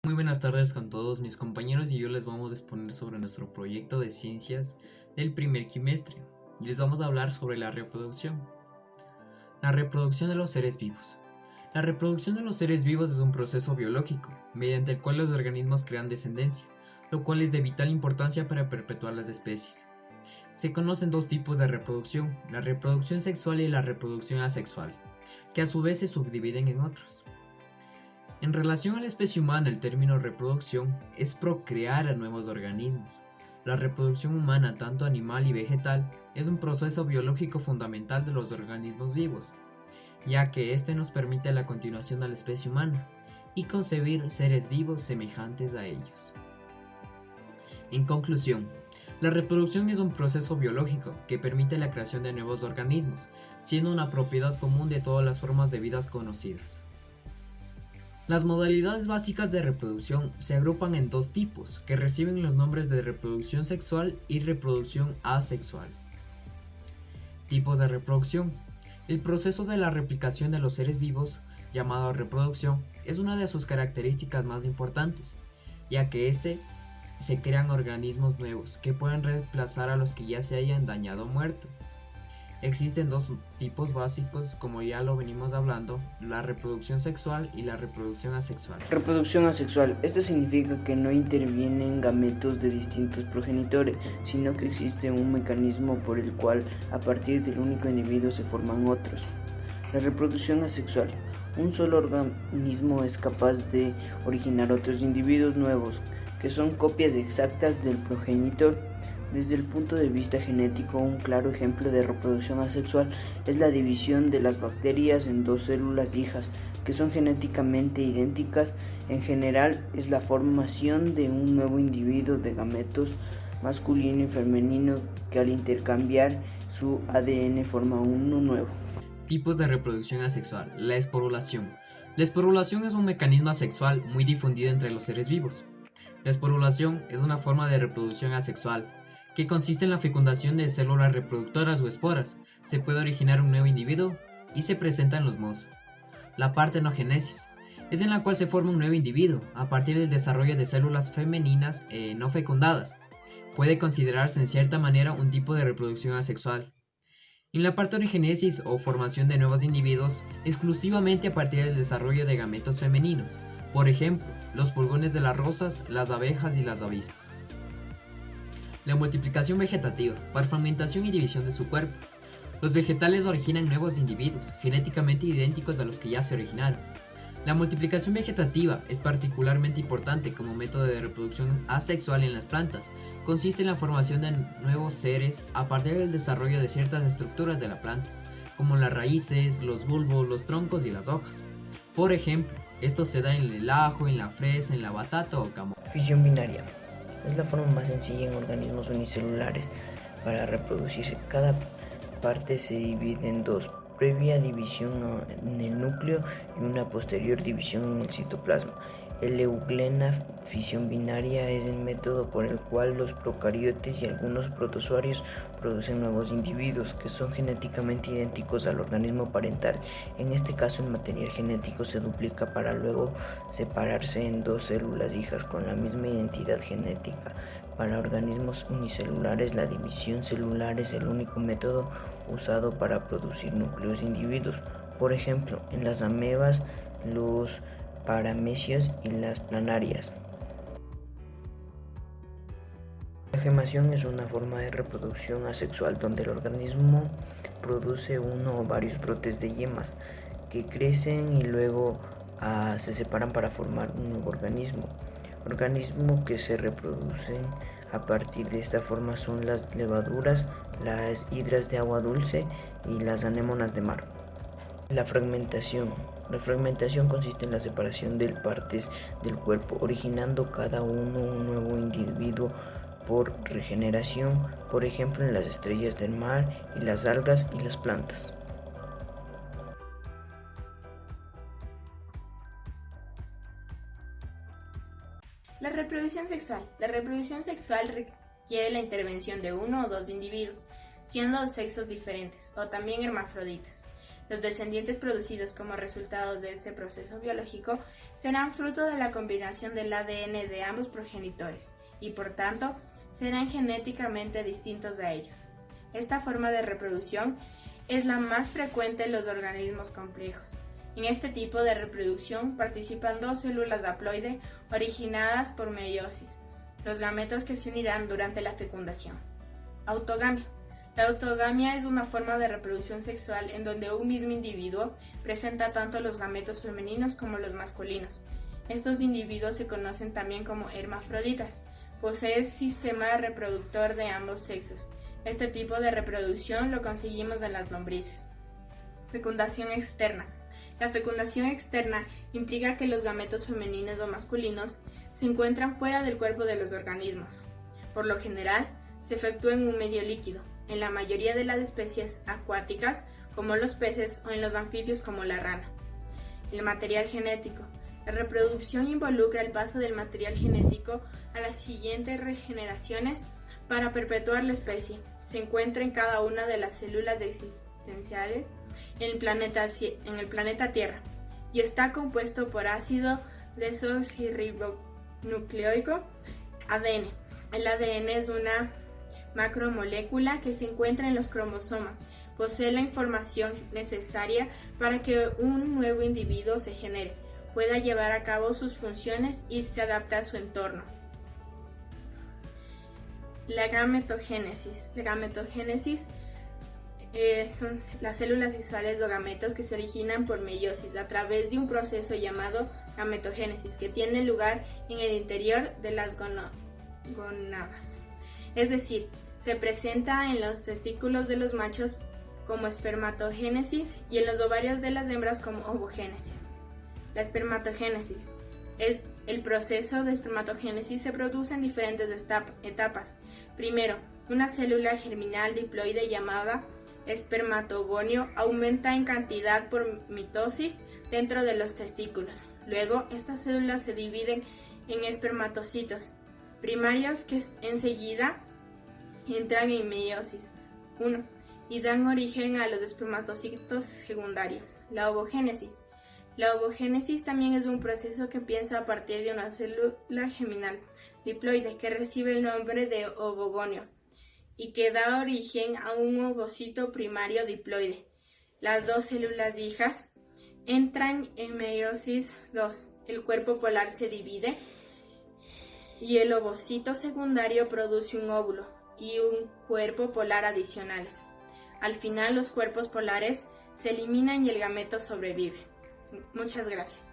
Muy buenas tardes con todos mis compañeros y yo les vamos a exponer sobre nuestro proyecto de ciencias del primer quimestre y les vamos a hablar sobre la reproducción. La reproducción de los seres vivos. La reproducción de los seres vivos es un proceso biológico mediante el cual los organismos crean descendencia, lo cual es de vital importancia para perpetuar las especies. Se conocen dos tipos de reproducción, la reproducción sexual y la reproducción asexual, que a su vez se subdividen en otros. En relación a la especie humana, el término reproducción es procrear a nuevos organismos. La reproducción humana, tanto animal y vegetal, es un proceso biológico fundamental de los organismos vivos, ya que este nos permite la continuación de la especie humana y concebir seres vivos semejantes a ellos. En conclusión, la reproducción es un proceso biológico que permite la creación de nuevos organismos, siendo una propiedad común de todas las formas de vida conocidas. Las modalidades básicas de reproducción se agrupan en dos tipos, que reciben los nombres de reproducción sexual y reproducción asexual. Tipos de reproducción. El proceso de la replicación de los seres vivos, llamado reproducción, es una de sus características más importantes, ya que se crean organismos nuevos que pueden reemplazar a los que ya se hayan dañado o muerto. Existen dos tipos básicos, como ya lo venimos hablando, la reproducción sexual y la reproducción asexual. Reproducción asexual. Esto significa que no intervienen gametos de distintos progenitores, sino que existe un mecanismo por el cual a partir del único individuo se forman otros. La reproducción asexual. Un solo organismo es capaz de originar otros individuos nuevos, que son copias exactas del progenitor. Desde el punto de vista genético, un claro ejemplo de reproducción asexual es la división de las bacterias en dos células hijas, que son genéticamente idénticas. En general, es la formación de un nuevo individuo de gametos masculino y femenino que al intercambiar su ADN forma uno nuevo. Tipos de reproducción asexual. La esporulación. La esporulación es un mecanismo asexual muy difundido entre los seres vivos. La esporulación es una forma de reproducción asexual que consiste en la fecundación de células reproductoras o esporas. Se puede originar un nuevo individuo y se presenta en los mos. La partenogénesis es en la cual se forma un nuevo individuo a partir del desarrollo de células femeninas no fecundadas. Puede considerarse en cierta manera un tipo de reproducción asexual. En la partenogénesis o formación de nuevos individuos exclusivamente a partir del desarrollo de gametos femeninos, por ejemplo, los pulgones de las rosas, las abejas y las avispas. La multiplicación vegetativa, por fragmentación y división de su cuerpo. Los vegetales originan nuevos individuos, genéticamente idénticos a los que ya se originaron. La multiplicación vegetativa es particularmente importante como método de reproducción asexual en las plantas. Consiste en la formación de nuevos seres a partir del desarrollo de ciertas estructuras de la planta, como las raíces, los bulbos, los troncos y las hojas. Por ejemplo, esto se da en el ajo, en la fresa, en la batata o camote. Fisión binaria. Es la forma más sencilla en organismos unicelulares para reproducirse. Cada parte se divide en dos, previa división en el núcleo y una posterior división en el citoplasma. El euglena fisión binaria es el método por el cual los procariotes y algunos protozoarios producen nuevos individuos que son genéticamente idénticos al organismo parental. En este caso, el material genético se duplica para luego separarse en dos células hijas con la misma identidad genética. Para organismos unicelulares, la división celular es el único método usado para producir núcleos de individuos. Por ejemplo, en las amebas, los paramecios y las planarias. La gemación es una forma de reproducción asexual donde el organismo produce uno o varios brotes de yemas que crecen y luego se separan para formar un nuevo organismo que se reproducen a partir de esta forma son las levaduras, las hidras de agua dulce y las anémonas de mar. La fragmentación. La fragmentación consiste en la separación de partes del cuerpo, originando cada uno un nuevo individuo por regeneración, por ejemplo en las estrellas del mar y las algas y las plantas. La reproducción sexual. La reproducción sexual requiere la intervención de uno o dos individuos, siendo de sexos diferentes, o también hermafroditas. Los descendientes producidos como resultado de este proceso biológico serán fruto de la combinación del ADN de ambos progenitores y por tanto serán genéticamente distintos a ellos. Esta forma de reproducción es la más frecuente en los organismos complejos. En este tipo de reproducción participan dos células haploide originadas por meiosis, los gametos que se unirán durante la fecundación. Autogamia. La autogamia es una forma de reproducción sexual en donde un mismo individuo presenta tanto los gametos femeninos como los masculinos. Estos individuos se conocen también como hermafroditas. Poseen sistema reproductor de ambos sexos. Este tipo de reproducción lo conseguimos en las lombrices. Fecundación externa. La fecundación externa implica que los gametos femeninos o masculinos se encuentran fuera del cuerpo de los organismos. Por lo general, se efectúa en un medio líquido, en la mayoría de las especies acuáticas, como los peces, o en los anfibios, como la rana. El material genético. La reproducción involucra el paso del material genético a las siguientes regeneraciones para perpetuar la especie. Se encuentra en cada una de las células existenciales en el planeta Tierra y está compuesto por ácido desoxirribonucleico, ADN. El ADN es una macromolécula que se encuentra en los cromosomas. Posee la información necesaria para que un nuevo individuo se genere, pueda llevar a cabo sus funciones y se adapte a su entorno. La gametogénesis. La gametogénesis son las células sexuales o gametos que se originan por meiosis a través de un proceso llamado gametogénesis que tiene lugar en el interior de las gónadas. Es decir, se presenta en los testículos de los machos como espermatogénesis y en los ovarios de las hembras como ovogénesis. La espermatogénesis es el proceso de espermatogénesis se produce en diferentes etapas. Primero, una célula germinal diploide llamada espermatogonio aumenta en cantidad por mitosis dentro de los testículos. Luego, estas células se dividen en espermatocitos primarios que enseguida entran en meiosis 1 y dan origen a los espermatocitos secundarios. La ovogénesis. La ovogénesis también es un proceso que empieza a partir de una célula germinal diploide que recibe el nombre de ovogonio y que da origen a un ovocito primario diploide. Las dos células hijas entran en meiosis 2. El cuerpo polar se divide y el ovocito secundario produce un óvulo y un cuerpo polar adicionales. Al final, los cuerpos polares se eliminan y el gameto sobrevive. Muchas gracias.